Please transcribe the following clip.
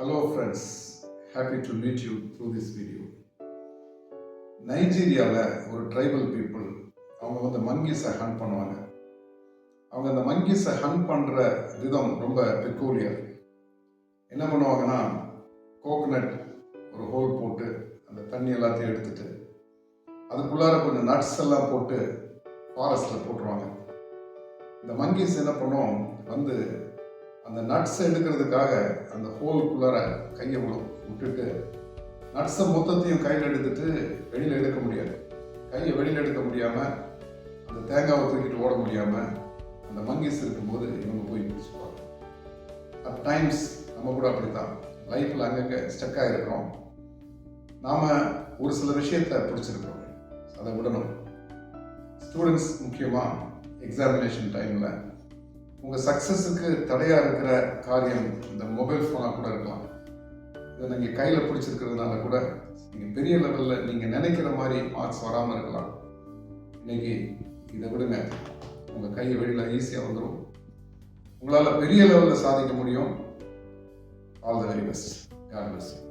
Hello friends, happy to meet you through this video. நைஜீரியாவில் ஒரு tribal people அவங்க வந்து மங்கீஸை ஹண்ட் பண்ணுவாங்க. அவங்க அந்த மங்கீஸை ஹண்ட் பண்ணுற விதம் ரொம்ப பெக்கூலியர். என்ன பண்ணுவாங்கன்னா, கோகனட் ஒரு ஹோல் போட்டு அந்த தண்ணி எல்லாத்தையும் எடுத்துட்டு அதுக்குள்ளார கொஞ்சம் நட்ஸ் எல்லாம் போட்டு ஃபாரஸ்ட்டில் போட்டுருவாங்க. இந்த மங்கீஸ் என்ன பண்ணும், வந்து அந்த நட்ஸ் எடுக்கிறதுக்காக அந்த ஹோலுக்குள்ளார கையை விட்டுட்டு நட்ஸை மொத்தத்தையும் கையில் எடுத்துட்டு வெளியில் எடுக்க முடியாது. கையை வெளியில் எடுக்க முடியாமல், அந்த தேங்காவை தூக்கிட்டு ஓட முடியாமல் அந்த மங்கீஸ் இருக்கும்போது இவங்க போய் பிடிச்சிப்பாங்க. அட் டைம்ஸ் நம்ம கூட அப்படித்தான் லைஃப்பில் அங்கங்கே ஸ்டக் ஆகிருக்கிறோம். நாம் ஒரு சில விஷயத்தை பிடிச்சிருக்கிறோம், அதை விடணும். ஸ்டூடெண்ட்ஸ் முக்கியமாக எக்ஸாமினேஷன் டைமில் உங்கள் சக்ஸஸுக்கு தடையாக இருக்கிற காரியம் இந்த மொபைல் ஃபோனாக கூட இருக்கலாம். இதை நீங்கள் கையில் பிடிச்சிருக்கிறதுனால கூட நீங்கள் பெரிய லெவலில் நீங்கள் நினைக்கிற மாதிரி மார்க்ஸ் வராமல் இருக்கலாம். இன்னைக்கு இதை விடுங்க, உங்கள் கை வெளியில் ஈஸியாக வந்துடும். உங்களால் பெரிய லெவலில் சாதிக்க முடியும். All the very best. God bless you.